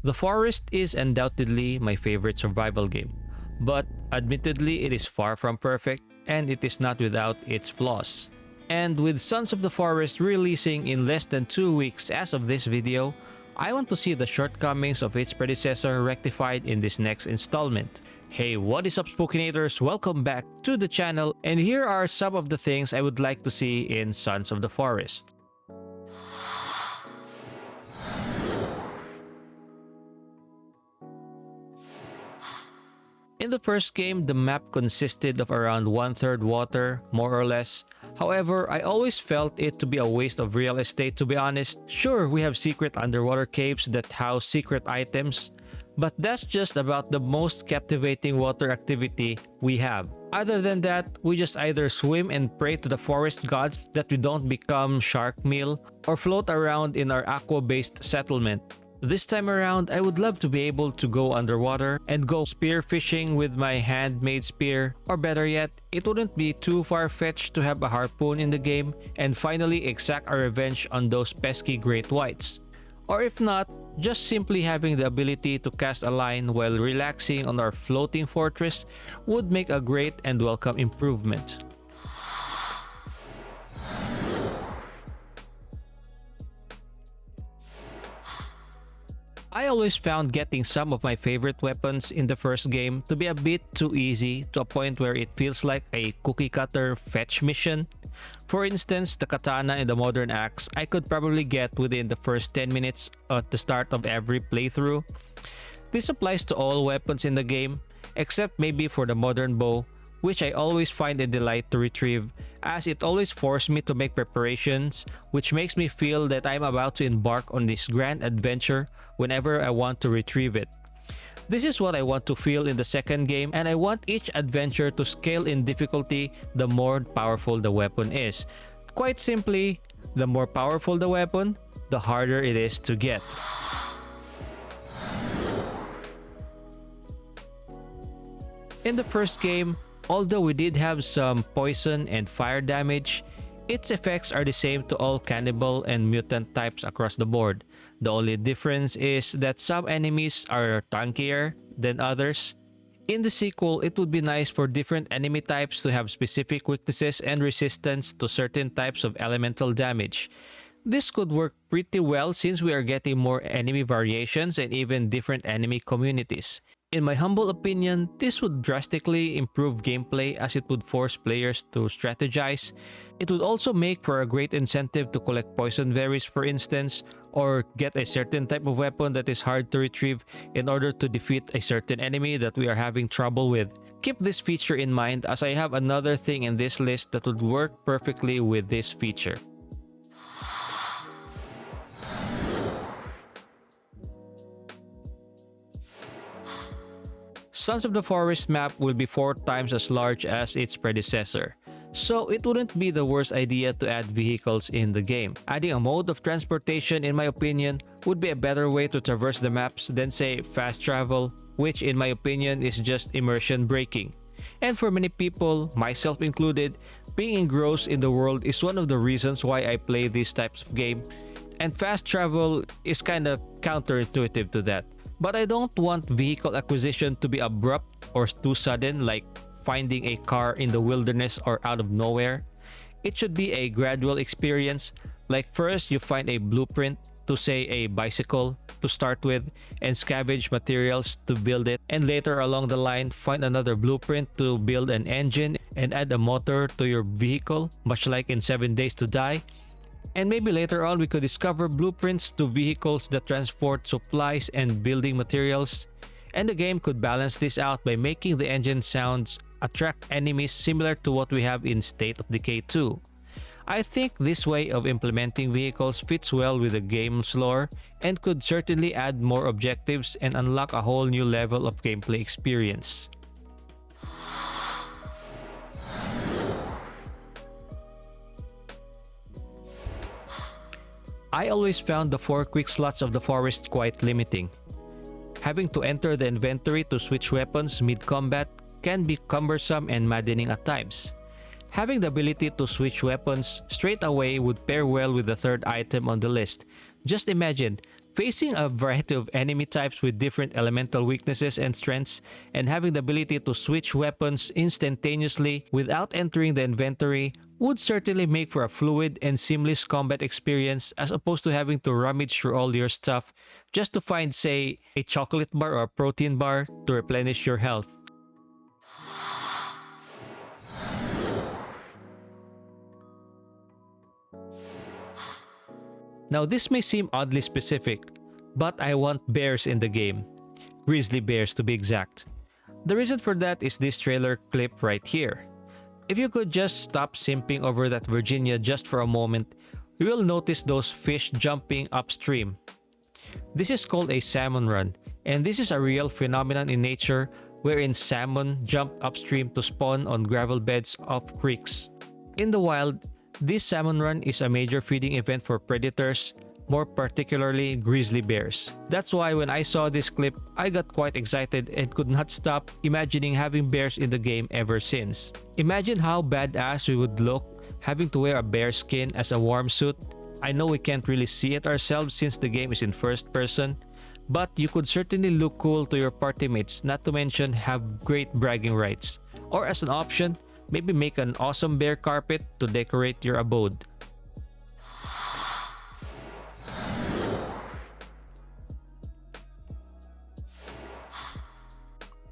The Forest is undoubtedly my favorite survival game, but admittedly it is far from perfect and it is not without its flaws. And with Sons of the Forest releasing in less than 2 weeks as of this video, I want to see the shortcomings of its predecessor rectified in this next installment. Hey, what is up Spookinators? Welcome back to the channel, and here are some of the things I would like to see in Sons of the Forest. In the first game, the map consisted of around 1/3 water, more or less. However, I always felt it to be a waste of real estate, to be honest. Sure, we have secret underwater caves that house secret items, but that's just about the most captivating water activity we have. Other than that, we just either swim and pray to the forest gods that we don't become shark meal, or float around in our aqua-based settlement. This time around, I would love to be able to go underwater and go spear fishing with my handmade spear, or better yet, it wouldn't be too far-fetched to have a harpoon in the game and finally exact our revenge on those pesky great whites. Or if not, just simply having the ability to cast a line while relaxing on our floating fortress would make a great and welcome improvement. I always found getting some of my favorite weapons in the first game to be a bit too easy, to a point where it feels like a cookie cutter fetch mission. For instance, the katana and the modern axe I could probably get within the first 10 minutes at the start of every playthrough. This applies to all weapons in the game, except maybe for the modern bow, which I always find a delight to retrieve, as it always forces me to make preparations, which makes me feel that I'm about to embark on this grand adventure whenever I want to retrieve it. This is what I want to feel in the second game, and I want each adventure to scale in difficulty the more powerful the weapon is. Quite simply, the more powerful the weapon, the harder it is to get. In the first game, although we did have some poison and fire damage, its effects are the same to all cannibal and mutant types across the board. The only difference is that some enemies are tankier than others. In the sequel, it would be nice for different enemy types to have specific weaknesses and resistance to certain types of elemental damage. This could work pretty well since we are getting more enemy variations and even different enemy communities. In my humble opinion, this would drastically improve gameplay as it would force players to strategize. It would also make for a great incentive to collect poison berries, for instance, or get a certain type of weapon that is hard to retrieve in order to defeat a certain enemy that we are having trouble with. Keep this feature in mind, as I have another thing in this list that would work perfectly with this feature. Sons of the Forest map will be 4 times as large as its predecessor, so it wouldn't be the worst idea to add vehicles in the game. Adding a mode of transportation, in my opinion, would be a better way to traverse the maps than, say, fast travel, which in my opinion is just immersion breaking. And for many people, myself included, being engrossed in the world is one of the reasons why I play these types of game, and fast travel is kinda counterintuitive to that. But I don't want vehicle acquisition to be abrupt or too sudden, like finding a car in the wilderness or out of nowhere. It should be a gradual experience, like first you find a blueprint to, say, a bicycle to start with and scavenge materials to build it, and later along the line find another blueprint to build an engine and add a motor to your vehicle, much like in 7 Days to Die. And maybe later on we could discover blueprints to vehicles that transport supplies and building materials. And the game could balance this out by making the engine sounds attract enemies similar to what we have in State of Decay 2. I think this way of implementing vehicles fits well with the game's lore and could certainly add more objectives and unlock a whole new level of gameplay experience. I always found the 4 quick slots of the forest quite limiting. Having to enter the inventory to switch weapons mid-combat can be cumbersome and maddening at times. Having the ability to switch weapons straight away would pair well with the third item on the list. Just imagine Facing a variety of enemy types with different elemental weaknesses and strengths, and having the ability to switch weapons instantaneously without entering the inventory would certainly make for a fluid and seamless combat experience, as opposed to having to rummage through all your stuff just to find, say, a chocolate bar or a protein bar to replenish your health. Now, this may seem oddly specific, but I want bears in the game. Grizzly bears to be exact. The reason for that is this trailer clip right here. If you could just stop simping over that Virginia just for a moment, you will notice those fish jumping upstream. This is called a salmon run, and this is a real phenomenon in nature wherein salmon jump upstream to spawn on gravel beds of creeks. In the wild, this salmon run is a major feeding event for predators, more particularly grizzly bears. That's why when I saw this clip, I got quite excited and could not stop imagining having bears in the game ever since. Imagine how badass we would look having to wear a bear skin as a warm suit. I know we can't really see it ourselves since the game is in first person, but you could certainly look cool to your party mates, not to mention have great bragging rights. Or as an option, maybe make an awesome bear carpet to decorate your abode.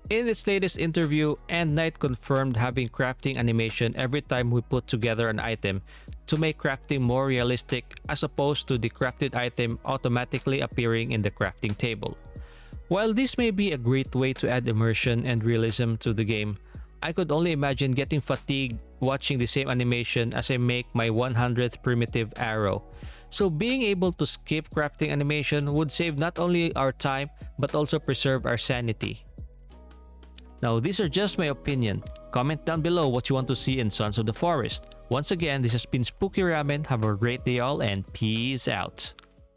In its latest interview, End Knight confirmed having crafting animation every time we put together an item to make crafting more realistic, as opposed to the crafted item automatically appearing in the crafting table. While this may be a great way to add immersion and realism to the game, I could only imagine getting fatigued watching the same animation as I make my 100th primitive arrow. So being able to skip crafting animation would save not only our time but also preserve our sanity. Now, these are just my opinion. Comment down below what you want to see in Sons of the Forest. Once again, this has been Spooky Ramen. Have a great day all and peace out.